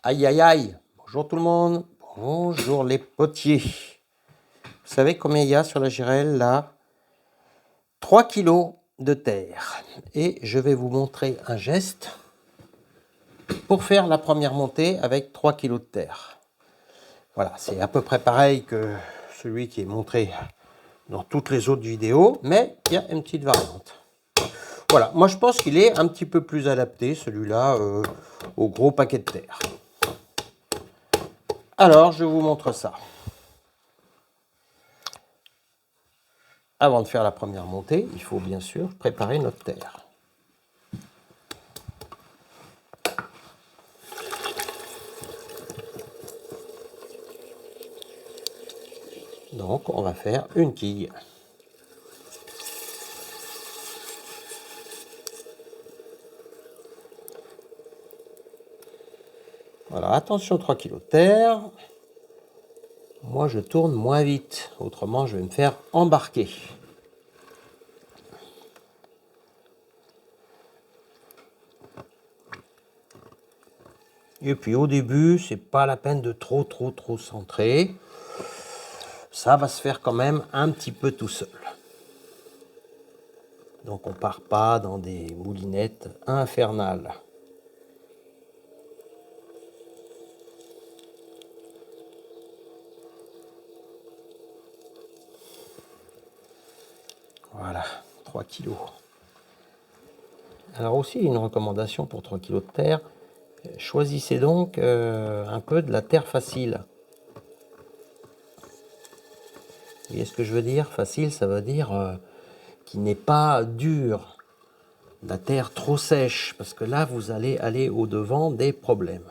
Aïe aïe aïe. Bonjour tout le monde. Bonjour les potiers. Vous savez combien il y a sur la girelle là? 3 kilos de terre. Et je vais vous montrer un geste pour faire la première montée avec 3 kilos de terre. Voilà, c'est à peu près pareil que celui qui est montré dans toutes les autres vidéos, mais il y a une petite variante. Voilà, moi je pense qu'il est un petit peu plus adapté, celui-là, au gros paquet de terre. Alors, je vous montre ça. Avant de faire la première montée, il faut bien sûr préparer notre terre. Donc, on va faire une quille. Voilà, attention, 3 kg de terre. Moi, je tourne moins vite, autrement, je vais me faire embarquer. Et puis, au début, c'est pas la peine de trop centrer. Ça va se faire quand même un petit peu tout seul. Donc, on part pas dans des moulinettes infernales. Voilà, 3 kilos. Alors aussi, une recommandation pour 3 kg de terre. Choisissez donc un peu de la terre facile. Vous voyez ce que je veux dire? Facile, ça veut dire qui n'est pas dure. La terre trop sèche, parce que là, vous allez aller au-devant des problèmes.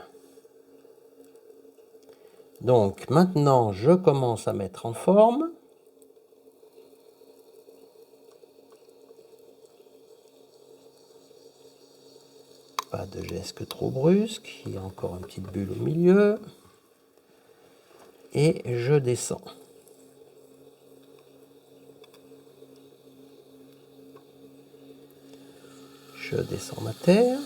Donc, maintenant, je commence à mettre en forme. Pas de geste trop brusque. Il y a encore une petite bulle au milieu. Et je descends. Je descends ma terre.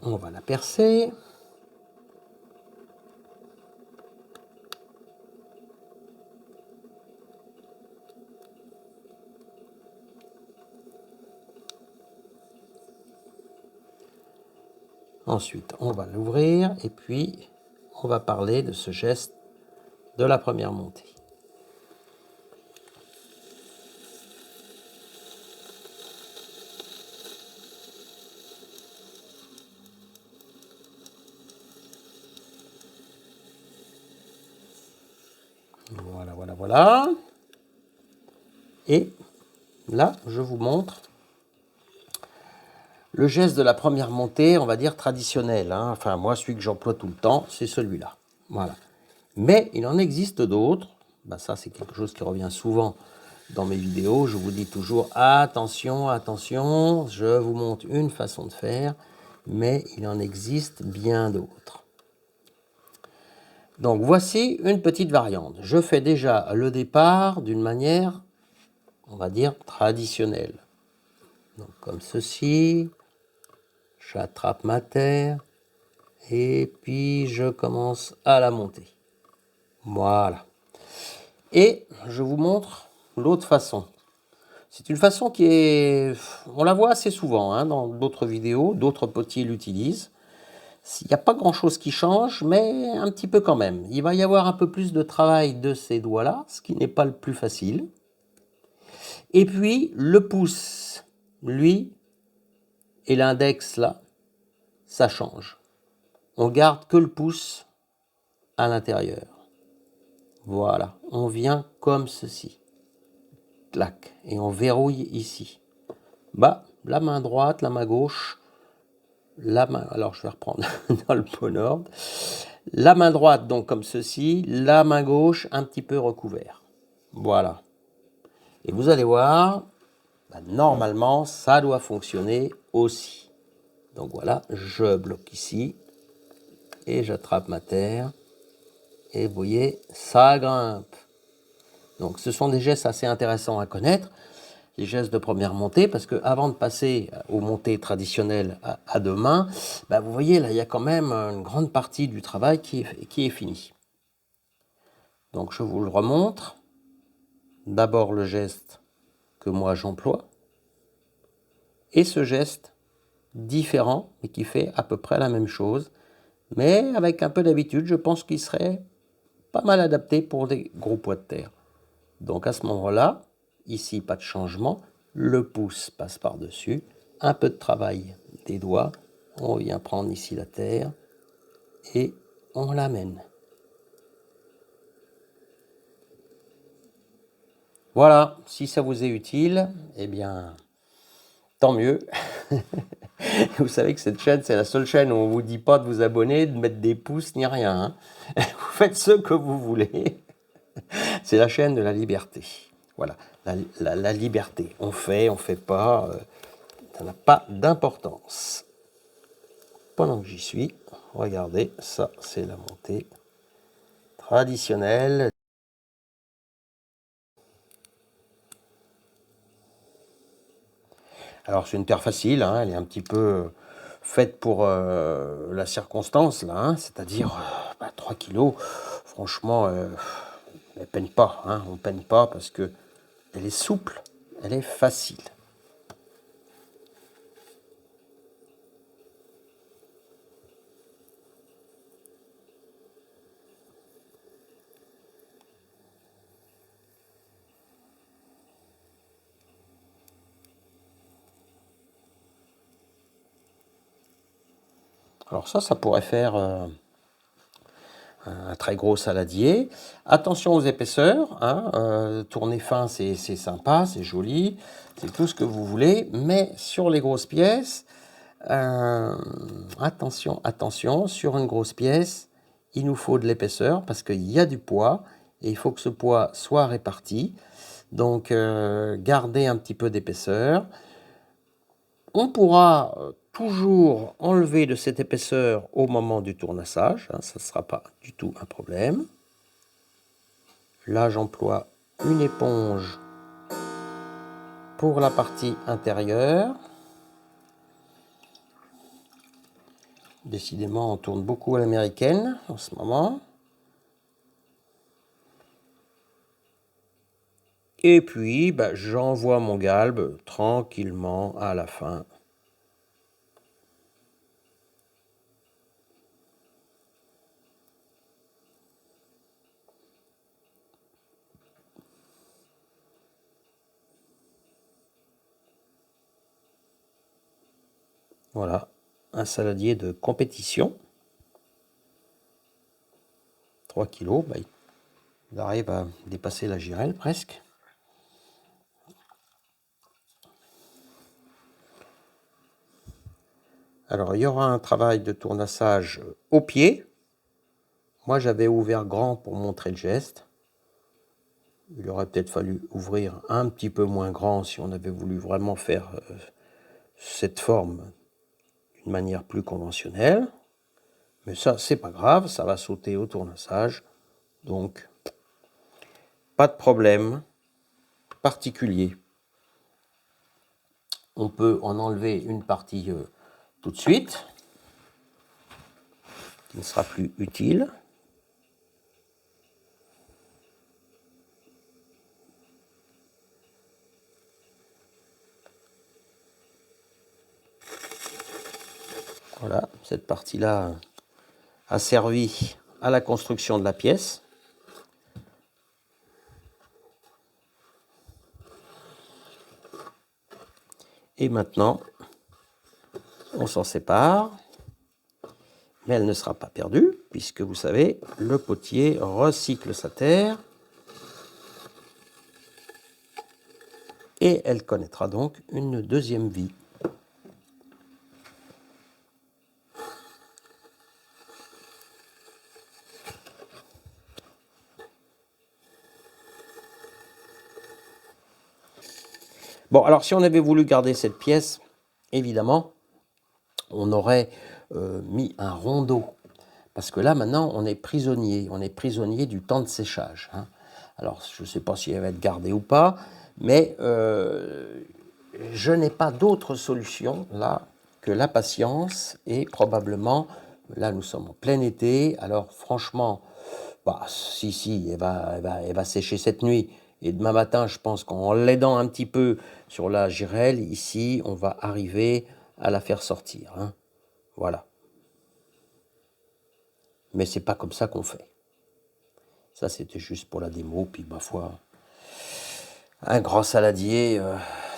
On va la percer. Ensuite, on va l'ouvrir et puis on va parler de ce geste de la première montée. Voilà. Et là, je vous montre le geste de la première montée, on va dire traditionnel. Enfin, moi, celui que j'emploie tout le temps, c'est celui-là. Voilà. Mais il en existe d'autres. Ça, c'est quelque chose qui revient souvent dans mes vidéos. Je vous dis toujours, attention, attention, je vous montre une façon de faire, mais il en existe bien d'autres. Donc, voici une petite variante. Je fais déjà le départ d'une manière, on va dire, traditionnelle. Donc, comme ceci, j'attrape ma terre et puis je commence à la monter. Voilà. Et je vous montre l'autre façon. C'est une façon qui est... On la voit assez souvent dans d'autres vidéos, d'autres potiers l'utilisent. Il n'y a pas grand-chose qui change, mais un petit peu quand même. Il va y avoir un peu plus de travail de ces doigts-là, ce qui n'est pas le plus facile. Et puis, le pouce, lui, et l'index, là, ça change. On garde que le pouce à l'intérieur. Voilà, on vient comme ceci. Clac, et on verrouille ici. La main droite, la main gauche, la main... Alors, je vais reprendre dans le bon ordre. La main droite, donc comme ceci, la main gauche, un petit peu recouvert. Voilà. Et vous allez voir, normalement, ça doit fonctionner aussi. Donc voilà, je bloque ici et j'attrape ma terre. Et vous voyez, ça grimpe. Donc ce sont des gestes assez intéressants à connaître. les gestes de première montée, parce que avant de passer aux montées traditionnelles à deux mains, bah, vous voyez, là, il y a quand même une grande partie du travail qui est fini. Donc, je vous le remontre. D'abord, le geste que moi j'emploie, et ce geste différent, mais qui fait à peu près la même chose, mais avec un peu d'habitude, je pense qu'il serait pas mal adapté pour des gros poids de terre. Donc à ce moment-là, ici pas de changement, le pouce passe par-dessus, un peu de travail des doigts, on vient prendre ici la terre et on l'amène. Voilà, si ça vous est utile, eh bien, tant mieux. Vous savez que cette chaîne, c'est la seule chaîne où on ne vous dit pas de vous abonner, de mettre des pouces, ni rien. Hein. Vous faites ce que vous voulez. C'est la chaîne de la liberté. Voilà, la liberté. On fait pas, ça n'a pas d'importance. Pendant que j'y suis, regardez, ça c'est la montée traditionnelle. Alors c'est une terre facile, hein, elle est un petit peu faite pour la circonstance, là, hein, c'est-à-dire 3 kilos, franchement, elle peine pas, hein, on peine pas parce que elle est souple, elle est facile. Alors ça pourrait faire un très gros saladier. Attention aux épaisseurs, hein, tourner fin c'est sympa, c'est joli, c'est tout ce que vous voulez, mais sur les grosses pièces, attention, sur une grosse pièce, il nous faut de l'épaisseur parce qu'il y a du poids et il faut que ce poids soit réparti. Donc gardez un petit peu d'épaisseur. On pourra toujours enlever de cette épaisseur au moment du tournassage, hein, ça ne sera pas du tout un problème. Là, j'emploie une éponge pour la partie intérieure. Décidément, on tourne beaucoup à l'américaine en ce moment. Et puis, j'envoie mon galbe tranquillement à la fin. Voilà, un saladier de compétition. 3 kilos, il arrive à dépasser la girelle presque. Alors, il y aura un travail de tournassage au pied. Moi, j'avais ouvert grand pour montrer le geste. Il aurait peut-être fallu ouvrir un petit peu moins grand si on avait voulu vraiment faire cette forme d'une manière plus conventionnelle. Mais ça, c'est pas grave, ça va sauter au tournassage. Donc, pas de problème particulier. On peut en enlever une partie tout de suite, qui ne sera plus utile. Voilà, cette partie-là a servi à la construction de la pièce. Et maintenant, on s'en sépare. Mais elle ne sera pas perdue, puisque vous savez, le potier recycle sa terre. Et elle connaîtra donc une deuxième vie. Bon, alors si on avait voulu garder cette pièce, évidemment, on aurait mis un rondeau. Parce que là, maintenant, on est prisonnier du temps de séchage. Hein. Alors, je ne sais pas si elle va être gardée ou pas, mais je n'ai pas d'autre solution là que la patience et probablement, là nous sommes en plein été, alors franchement, bah, si, elle va sécher cette nuit. Et demain matin, je pense qu'en l'aidant un petit peu sur la girelle, ici, on va arriver à la faire sortir. Hein. Voilà. Mais c'est pas comme ça qu'on fait. Ça, c'était juste pour la démo. Puis, ma foi, un grand saladier,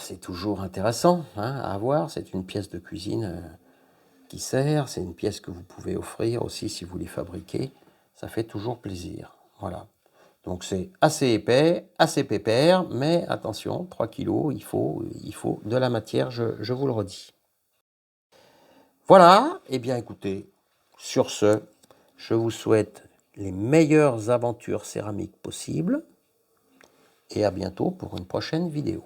c'est toujours intéressant hein, à avoir. C'est une pièce de cuisine qui sert. C'est une pièce que vous pouvez offrir aussi si vous les fabriquez. Ça fait toujours plaisir. Voilà. Donc c'est assez épais, assez pépère, mais attention, 3 kilos, il faut de la matière, je vous le redis. Voilà, et bien écoutez, sur ce, je vous souhaite les meilleures aventures céramiques possibles et à bientôt pour une prochaine vidéo.